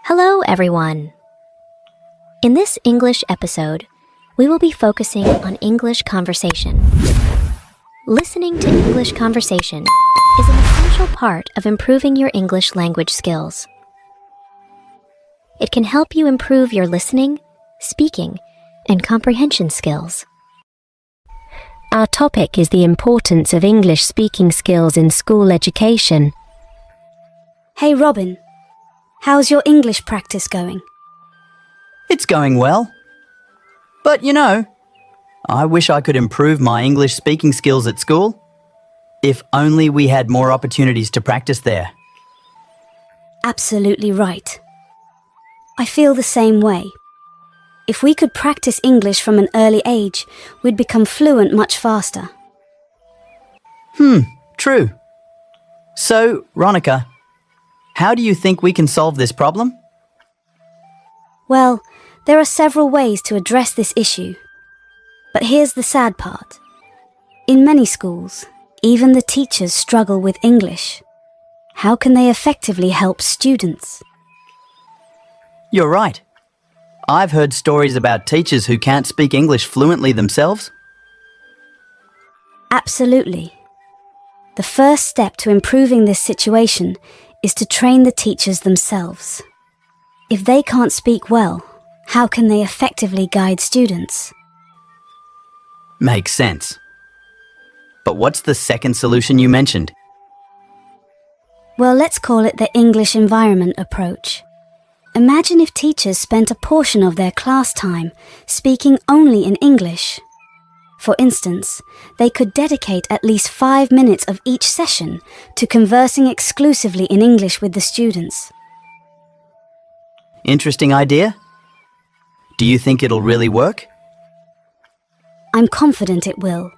Hello, everyone. In this English episode, we will be focusing on English conversation. Listening to English conversation is an essential part of improving your English language skills. It can help you improve your listening, speaking, and comprehension skills. Our topic is the importance of English speaking skills in school education. Hey Robin, how's your English practice going? It's going well. But I wish I could improve my English speaking skills at school. If only we had more opportunities to practice there. Absolutely right. I feel the same way. If we could practice English from an early age, we'd become fluent much faster. True. So, Ronica, how do you think we can solve this problem? Well, there are several ways to address this issue. But here's the sad part. In many schools, even the teachers struggle with English. How can they effectively help students? You're right. I've heard stories about teachers who can't speak English fluently themselves. Absolutely. The first step to improving this situation is to train the teachers themselves. If they can't speak well, how can they effectively guide students? Makes sense. But what's the second solution you mentioned? Well, let's call it the English environment approach. Imagine if teachers spent a portion of their class time speaking only in English. For instance, they could dedicate at least 5 minutes of each session to conversing exclusively in English with the students. Interesting idea. Do you think it'll really work? I'm confident it will.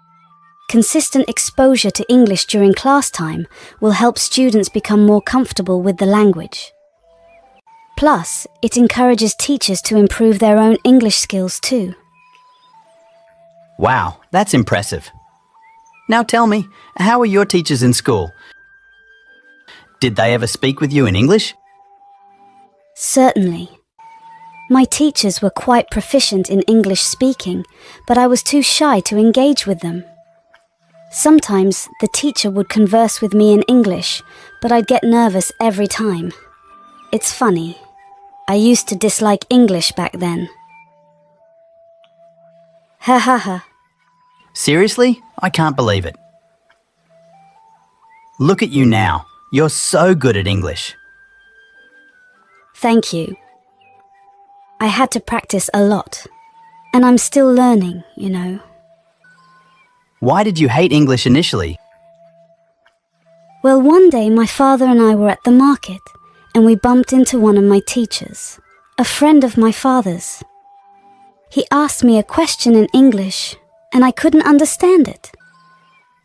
Consistent exposure to English during class time will help students become more comfortable with the language. Plus, it encourages teachers to improve their own English skills too. Wow, that's impressive. Now tell me, how are your teachers in school? Did they ever speak with you in English? Certainly. My teachers were quite proficient in English speaking, but I was too shy to engage with them. Sometimes the teacher would converse with me in English, but I'd get nervous every time. It's funny. I used to dislike English back then. Ha ha ha. Seriously? I can't believe it. Look at you now. You're so good at English. Thank you. I had to practice a lot, and I'm still learning, Why did you hate English initially? Well, one day my father and I were at the market, and we bumped into one of my teachers, a friend of my father's. He asked me a question in English, and I couldn't understand it.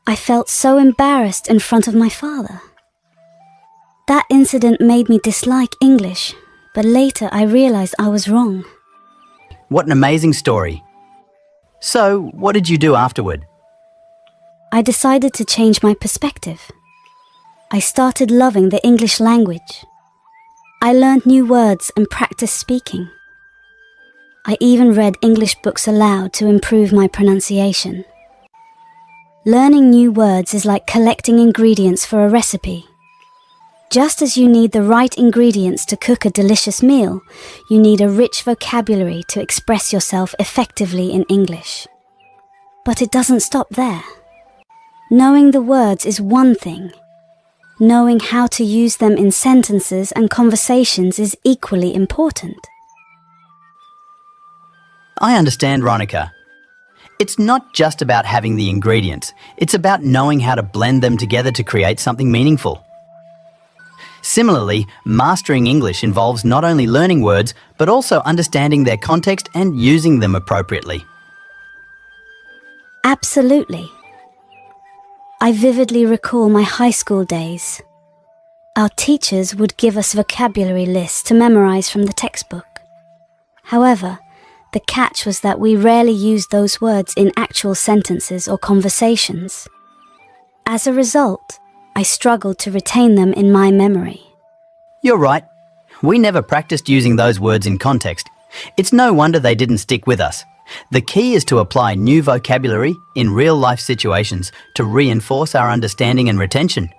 I felt so embarrassed in front of my father. That incident made me dislike English, but later I realized I was wrong. What an amazing story. So, what did you do afterward? I decided to change my perspective. I started loving the English language. I learned new words and practiced speaking. I even read English books aloud to improve my pronunciation. Learning new words is like collecting ingredients for a recipe. Just as you need the right ingredients to cook a delicious meal, you need a rich vocabulary to express yourself effectively in English. But it doesn't stop there. Knowing the words is one thing. Knowing how to use them in sentences and conversations is equally important. I understand, Ronica. It's not just about having the ingredients. It's about knowing how to blend them together to create something meaningful. Similarly, mastering English involves not only learning words, but also understanding their context and using them appropriately. Absolutely. I vividly recall my high school days. Our teachers would give us vocabulary lists to memorize from the textbook. However, the catch was that we rarely used those words in actual sentences or conversations. As a result, I struggled to retain them in my memory. You're right. We never practiced using those words in context. It's no wonder they didn't stick with us. The key is to apply new vocabulary in real-life situations to reinforce our understanding and retention.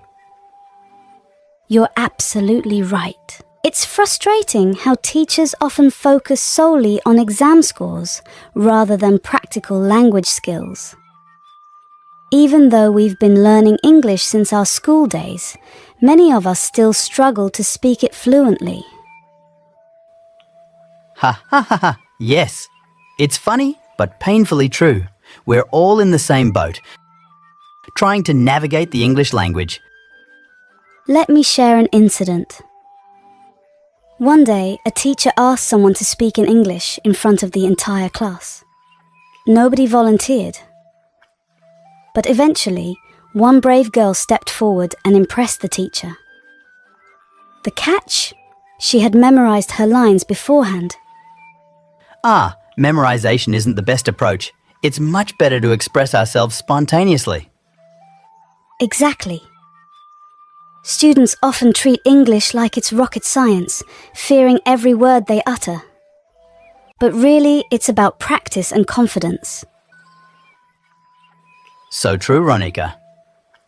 You're absolutely right. It's frustrating how teachers often focus solely on exam scores rather than practical language skills. Even though we've been learning English since our school days, many of us still struggle to speak it fluently. Ha ha ha ha, yes. It's funny, but painfully true. We're all in the same boat, trying to navigate the English language. Let me share an incident. One day, a teacher asked someone to speak in English in front of the entire class. Nobody volunteered. But eventually, one brave girl stepped forward and impressed the teacher. The catch? She had memorized her lines beforehand. Memorization isn't the best approach. It's much better to express ourselves spontaneously. Exactly. Students often treat English like it's rocket science, fearing every word they utter. But really, it's about practice and confidence. So true, Ronika.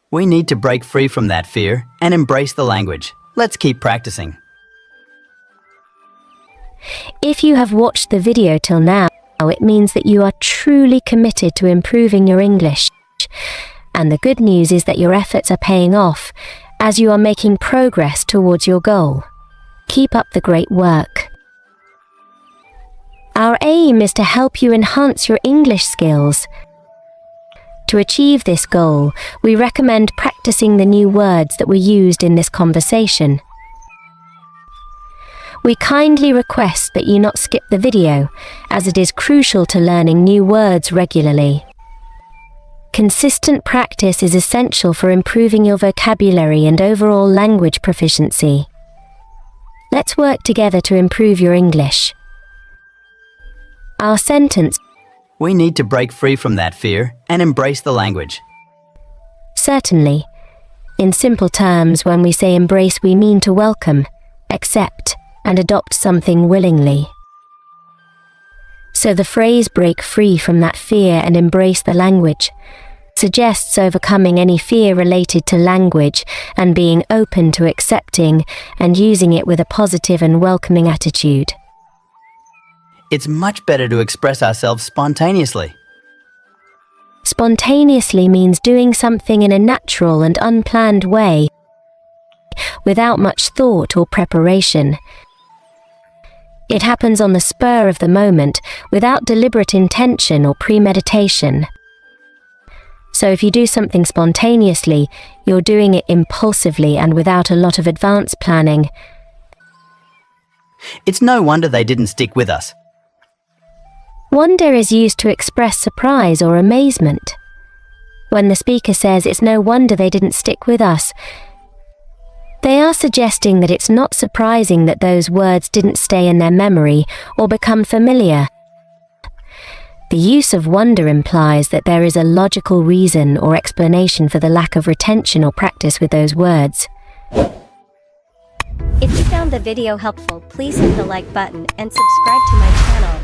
We need to break free from that fear and embrace the language. Let's keep practicing. If you have watched the video till now, it means that you are truly committed to improving your English. And the good news is that your efforts are paying off as you are making progress towards your goal. Keep up the great work. Our aim is to help you enhance your English skills. To achieve this goal, we recommend practicing the new words that were used in this conversation. We kindly request that you not skip the video, as it is crucial to learning new words regularly. Consistent practice is essential for improving your vocabulary and overall language proficiency. Let's work together to improve your English. Our sentence: We need to break free from that fear and embrace the language. certainly. In simple terms, when we say embrace, we mean to welcome, accept, and adopt something willingly. So the phrase break free from that fear and embrace the language suggests overcoming any fear related to language and being open to accepting and using it with a positive and welcoming attitude. It's much better to express ourselves spontaneously. Spontaneously means doing something in a natural and unplanned way, without much thought or preparation. It happens on the spur of the moment, without deliberate intention or premeditation. So if you do something spontaneously, you're doing it impulsively and without a lot of advanced planning. It's no wonder they didn't stick with us. Wonder is used to express surprise or amazement. When the speaker says it's no wonder they didn't stick with us, they are suggesting that it's not surprising that those words didn't stay in their memory or become familiar. The use of wonder implies that there is a logical reason or explanation for the lack of retention or practice with those words. If you found the video helpful, please hit the like button and subscribe to my channel.